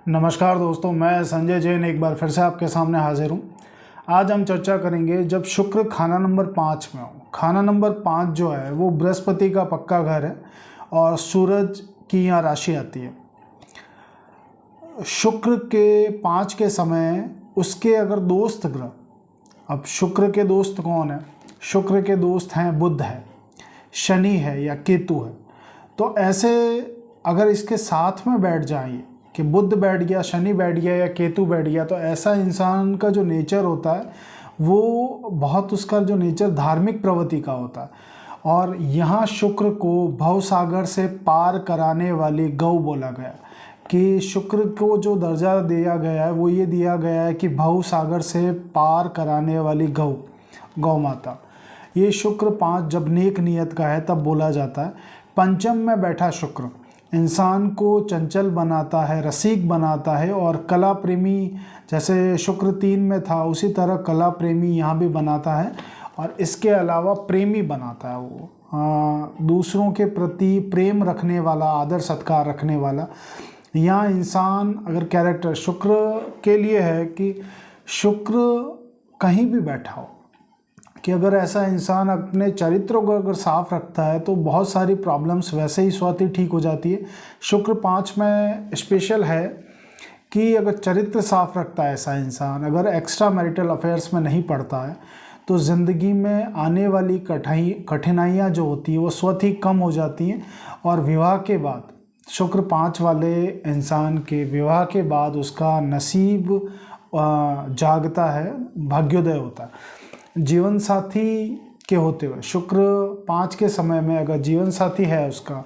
नमस्कार दोस्तों, मैं संजय जैन एक बार फिर से आपके सामने हाजिर हूँ। आज हम चर्चा करेंगे जब शुक्र खाना नंबर 5 में हो। खाना नंबर 5 जो है वो बृहस्पति का पक्का घर है और सूरज की यहाँ राशि आती है। शुक्र के 5 के समय उसके अगर दोस्त ग्रह, अब शुक्र के दोस्त कौन है? शुक्र के दोस्त हैं बुध है, शनि है या केतु है। तो ऐसे अगर इसके साथ में बैठ जाइए कि बुध बैठ गया, शनि बैठ गया या केतु बैठ गया, तो ऐसा इंसान का जो नेचर होता है वो बहुत, उसका जो नेचर धार्मिक प्रवृत्ति का होता है। और यहाँ शुक्र को भवसागर से पार कराने वाली गौ बोला गया कि शुक्र को जो दर्जा दिया गया है वो ये दिया गया है कि भवसागर से पार कराने वाली गौ माता। ये शुक्र 5 जब नेक नियत का है तब बोला जाता है। पंचम में बैठा शुक्र इंसान को चंचल बनाता है, रसिक बनाता है और कला प्रेमी, जैसे शुक्र 3 में था उसी तरह कला प्रेमी यहाँ भी बनाता है। और इसके अलावा प्रेमी बनाता है, वो दूसरों के प्रति प्रेम रखने वाला, आदर सत्कार रखने वाला। यहाँ इंसान अगर कैरेक्टर शुक्र के लिए है कि शुक्र कहीं भी बैठा हो, कि अगर ऐसा इंसान अपने चरित्र को अगर साफ रखता है तो बहुत सारी प्रॉब्लम्स वैसे ही स्वतः ठीक हो जाती है। शुक्र 5 में स्पेशल है कि अगर चरित्र साफ रखता है ऐसा इंसान, अगर एक्स्ट्रा मैरिटल अफेयर्स में नहीं पड़ता है, तो ज़िंदगी में आने वाली कठिनाइयाँ जो होती है वो स्वतः ही कम हो जाती हैं। और विवाह के बाद शुक्र 5 वाले इंसान के विवाह के बाद उसका नसीब जागता है, भाग्योदय होता है। जीवन साथी के होते हुए शुक्र 5 के समय में अगर जीवन साथी है उसका,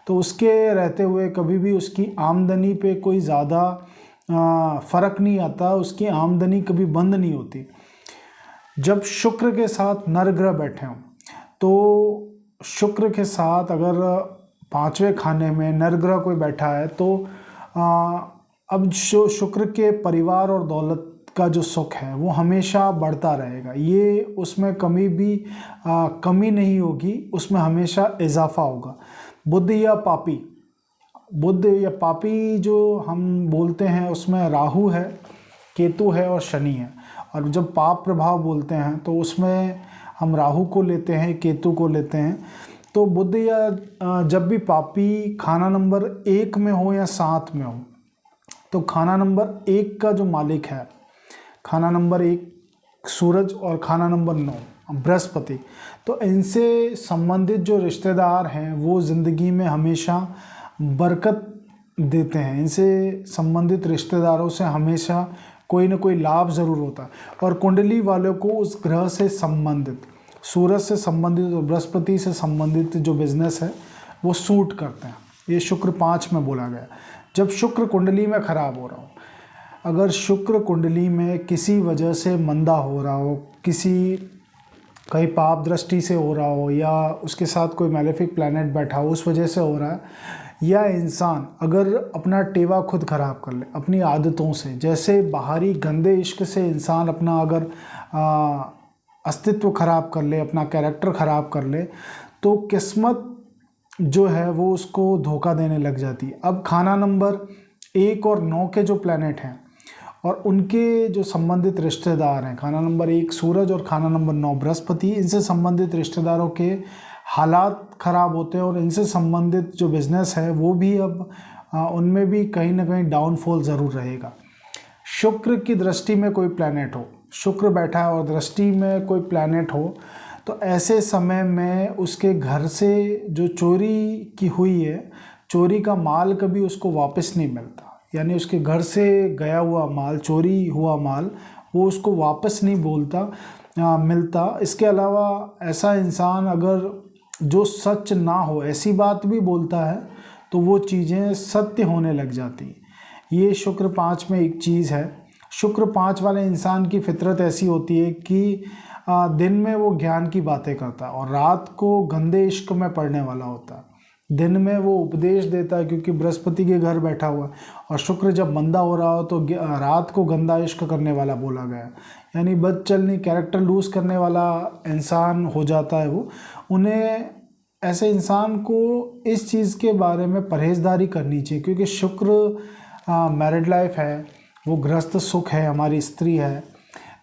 तो उसके रहते हुए कभी भी उसकी आमदनी पे कोई ज़्यादा फ़र्क नहीं आता, उसकी आमदनी कभी बंद नहीं होती। जब शुक्र के साथ नर ग्रह बैठे हों, तो शुक्र के साथ अगर 5वें खाने में नर ग्रह कोई बैठा है तो अब जो शुक्र के परिवार और दौलत का जो सुख है वो हमेशा बढ़ता रहेगा। ये उसमें कमी नहीं होगी, उसमें हमेशा इजाफा होगा। बुध या पापी जो हम बोलते हैं उसमें राहु है, केतु है और शनि है। और जब पाप प्रभाव बोलते हैं तो उसमें हम राहु को लेते हैं, केतु को लेते हैं। तो बुध या जब भी पापी खाना नंबर 1 में हो या 7 में हो, तो खाना नंबर 1 का जो मालिक है, खाना नंबर 1 सूरज और खाना नंबर 9 बृहस्पति, तो इनसे संबंधित जो रिश्तेदार हैं वो ज़िंदगी में हमेशा बरकत देते हैं। इनसे संबंधित रिश्तेदारों से हमेशा कोई ना कोई लाभ ज़रूर होता है। और कुंडली वालों को उस ग्रह से संबंधित, सूरज से संबंधित और बृहस्पति से संबंधित जो बिजनेस है वो सूट करते हैं। ये शुक्र 5 में बोला गया। जब शुक्र कुंडली में ख़राब हो रहा हो, अगर शुक्र कुंडली में किसी वजह से मंदा हो रहा हो, कहीं पाप दृष्टि से हो रहा हो, या उसके साथ कोई मैलेफिक प्लैनेट बैठा हो उस वजह से हो रहा है, या इंसान अगर अपना टेवा खुद ख़राब कर ले अपनी आदतों से, जैसे बाहरी गंदे इश्क से इंसान अपना अगर अस्तित्व ख़राब कर ले, अपना कैरेक्टर ख़राब कर ले, तो किस्मत जो है वो उसको धोखा देने लग जाती है। अब खाना नंबर 1 और 9 के जो प्लैनेट हैं और उनके जो संबंधित रिश्तेदार हैं, खाना नंबर 1 सूरज और खाना नंबर 9 बृहस्पति, इनसे संबंधित रिश्तेदारों के हालात ख़राब होते हैं और इनसे संबंधित जो बिज़नेस है वो भी अब उनमें भी कहीं ना कहीं डाउनफॉल ज़रूर रहेगा। शुक्र की दृष्टि में कोई प्लैनेट हो, शुक्र बैठा है और दृष्टि में कोई प्लैनेट हो, तो ऐसे समय में उसके घर से जो चोरी की हुई है, चोरी का माल कभी उसको वापस नहीं मिलता। यानी उसके घर से गया हुआ माल, चोरी हुआ माल, वो उसको वापस नहीं मिलता। इसके अलावा ऐसा इंसान अगर जो सच ना हो ऐसी बात भी बोलता है तो वो चीज़ें सत्य होने लग जाती। ये शुक्र 5 में एक चीज़ है। शुक्र 5 वाले इंसान की फितरत ऐसी होती है कि दिन में वो ज्ञान की बातें करता है और रात को गंदे इश्क में पड़ने वाला होता है। दिन में वो उपदेश देता है क्योंकि बृहस्पति के घर बैठा हुआ है, और शुक्र जब मंदा हो रहा हो तो रात को गंदा इश्क करने वाला बोला गया। यानी बदचलनी, कैरेक्टर लूज़ करने वाला इंसान हो जाता है वो। उन्हें ऐसे इंसान को इस चीज़ के बारे में परहेज़दारी करनी चाहिए, क्योंकि शुक्र मैरिड लाइफ है, वो गृहस्थ सुख है, हमारी स्त्री है।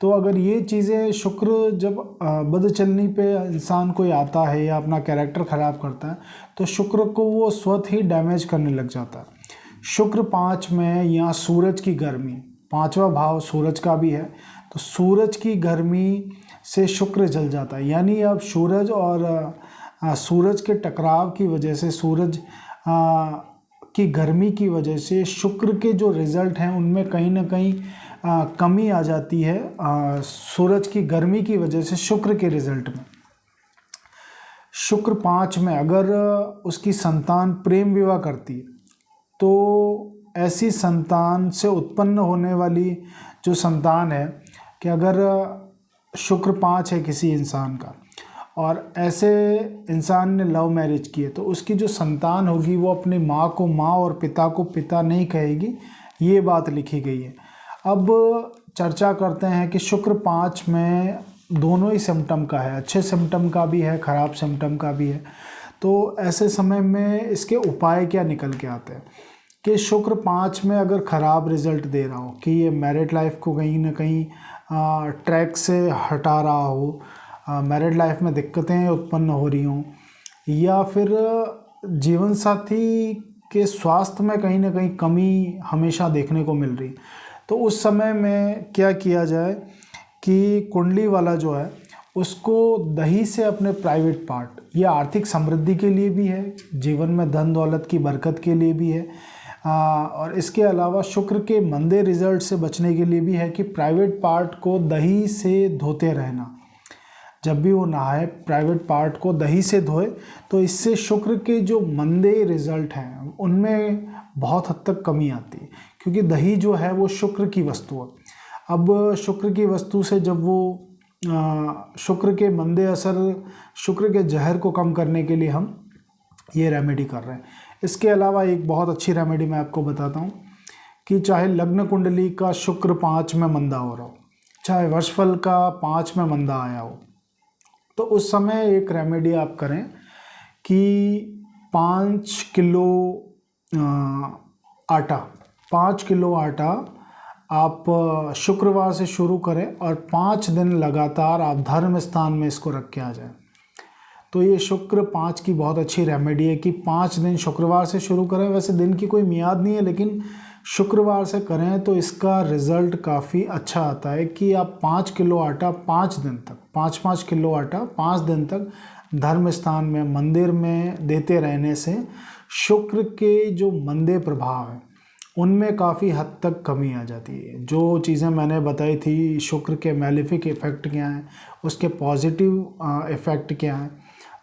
तो अगर ये चीज़ें शुक्र जब बदचलनी पे इंसान कोई आता है या अपना कैरेक्टर ख़राब करता है तो शुक्र को वो स्वतः ही डैमेज करने लग जाता है। शुक्र 5 में या सूरज की गर्मी, 5वां भाव सूरज का भी है, तो सूरज की गर्मी से शुक्र जल जाता है। यानी अब सूरज और सूरज के टकराव की वजह से, सूरज की गर्मी की वजह से शुक्र के जो रिज़ल्ट हैं उनमें कहीं ना कहीं कमी आ जाती है। सूरज की गर्मी की वजह से शुक्र के रिज़ल्ट में। शुक्र 5 में अगर उसकी संतान प्रेम विवाह करती है तो ऐसी संतान से उत्पन्न होने वाली जो संतान है, कि अगर शुक्र 5 है किसी इंसान का और ऐसे इंसान ने लव मैरिज की है तो उसकी जो संतान होगी वो अपनी माँ को माँ और पिता को पिता नहीं कहेगी, ये बात लिखी गई है। अब चर्चा करते हैं कि शुक्र 5 में दोनों ही सिम्टम का है, अच्छे सिम्टम का भी है, ख़राब सिम्टम का भी है। तो ऐसे समय में इसके उपाय क्या निकल के आते हैं कि शुक्र 5 में अगर ख़राब रिज़ल्ट दे रहा हो, कि ये मैरिड लाइफ को कहीं ना कहीं ट्रैक से हटा रहा हो, मैरिड लाइफ में दिक्कतें उत्पन्न हो रही हों, या फिर जीवन साथी के स्वास्थ्य में कहीं ना कहीं कमी हमेशा देखने को मिल रही, तो उस समय में क्या किया जाए कि कुंडली वाला जो है उसको दही से अपने प्राइवेट पार्ट, ये आर्थिक समृद्धि के लिए भी है, जीवन में धन दौलत की बरकत के लिए भी है, और इसके अलावा शुक्र के मंदे रिजल्ट से बचने के लिए भी है कि प्राइवेट पार्ट को दही से धोते रहना। जब भी वो नहाए प्राइवेट पार्ट को दही से धोए, तो इससे शुक्र के जो मंदे रिजल्ट हैं उनमें बहुत हद तक कमी आती है, क्योंकि दही जो है वो शुक्र की वस्तु है। अब शुक्र की वस्तु से जब वो शुक्र के मंदे असर, शुक्र के जहर को कम करने के लिए हम ये रेमेडी कर रहे हैं। इसके अलावा एक बहुत अच्छी रेमेडी मैं आपको बताता हूँ कि चाहे लग्न कुंडली का शुक्र 5 में मंदा हो रहा हो, चाहे वर्षफल का 5 में मंदा आया हो, तो उस समय एक रेमेडी आप करें कि 5 किलो आटा, 5 किलो आटा आप शुक्रवार से शुरू करें और 5 दिन लगातार आप धर्म स्थान में इसको रख के आ जाएं। तो ये शुक्र 5 की बहुत अच्छी रेमेडी है कि 5 दिन शुक्रवार से शुरू करें। वैसे दिन की कोई मियाद नहीं है, लेकिन शुक्रवार से करें तो इसका रिज़ल्ट काफ़ी अच्छा आता है कि आप 5 किलो आटा 5 दिन तक, 5-5 किलो आटा 5 दिन तक धर्म स्थान में, मंदिर में देते रहने से शुक्र के जो मंदे प्रभाव हैं उनमें काफ़ी हद तक कमी आ जाती है। जो चीज़ें मैंने बताई थी, शुक्र के मैलेफिक इफ़ेक्ट क्या हैं, उसके पॉजिटिव इफ़ेक्ट क्या हैं,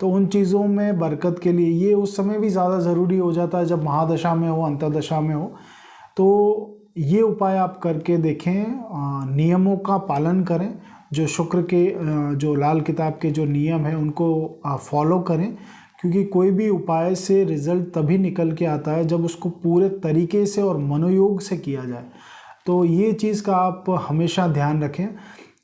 तो उन चीज़ों में बरकत के लिए ये उस समय भी ज़्यादा ज़रूरी हो जाता है जब महादशा में हो, अंतर्दशा में हो। तो ये उपाय आप करके देखें, नियमों का पालन करें, जो शुक्र के जो लाल किताब के जो नियम हैं उनको फॉलो करें, क्योंकि कोई भी उपाय से रिज़ल्ट तभी निकल के आता है जब उसको पूरे तरीके से और मनोयोग से किया जाए। तो ये चीज़ का आप हमेशा ध्यान रखें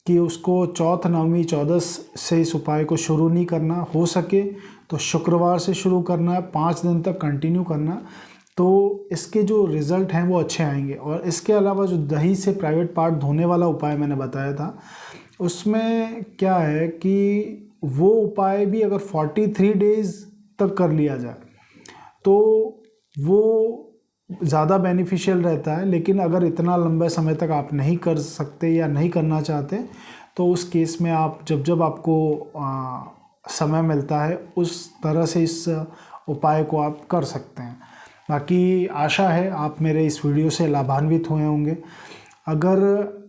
कि उसको चौथ, नवमी, 14 से इस उपाय को शुरू नहीं करना, हो सके तो शुक्रवार से शुरू करना है, 5 दिन तक कंटिन्यू करना, तो इसके जो रिज़ल्ट हैं वो अच्छे आएंगे। और इसके अलावा जो दही से प्राइवेट पार्ट धोने वाला उपाय मैंने बताया था, उसमें क्या है कि वो उपाय भी अगर 43 डेज़ तक कर लिया जाए तो वो ज़्यादा बेनिफिशियल रहता है। लेकिन अगर इतना लंबे समय तक आप नहीं कर सकते या नहीं करना चाहते तो उस केस में आप जब आपको समय मिलता है उस तरह से इस उपाय को आप कर सकते हैं। बाकी आशा है आप मेरे इस वीडियो से लाभान्वित हुए होंगे। अगर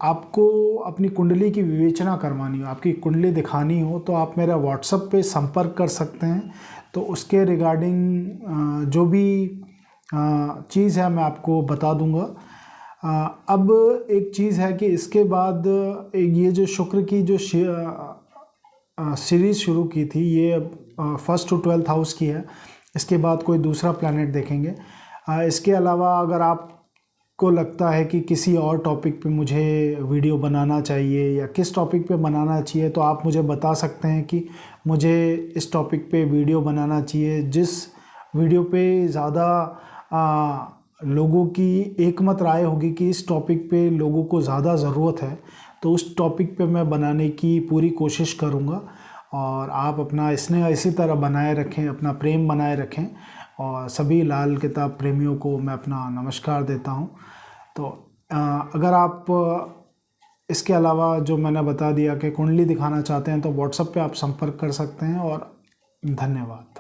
आपको अपनी कुंडली की विवेचना करवानी हो, आपकी कुंडली दिखानी हो, तो आप मेरा व्हाट्सएप पे संपर्क कर सकते हैं। तो उसके रिगार्डिंग जो भी चीज़ है मैं आपको बता दूंगा। अब एक चीज़ है कि इसके बाद ये जो शुक्र की जो सीरीज़ शुरू की थी, ये 1st to 12th हाउस की है। इसके बाद कोई दूसरा प्लैनेट देखेंगे। इसके अलावा अगर आपको लगता है कि किसी और टॉपिक पे मुझे वीडियो बनाना चाहिए या किस टॉपिक पे बनाना चाहिए, तो आप मुझे बता सकते हैं कि मुझे इस टॉपिक पे वीडियो बनाना चाहिए। जिस वीडियो पे ज़्यादा लोगों की एकमत राय होगी कि इस टॉपिक पे लोगों को ज़्यादा ज़रूरत है, तो उस टॉपिक पे मैं बनाने की पूरी कोशिश करूँगा। और आप अपना स्नेह इसी तरह बनाए रखें, अपना प्रेम बनाए रखें। और सभी लाल किताब प्रेमियों को मैं अपना नमस्कार देता हूँ। तो अगर आप इसके अलावा जो मैंने बता दिया कि कुंडली दिखाना चाहते हैं तो व्हाट्सएप पे आप संपर्क कर सकते हैं। और धन्यवाद।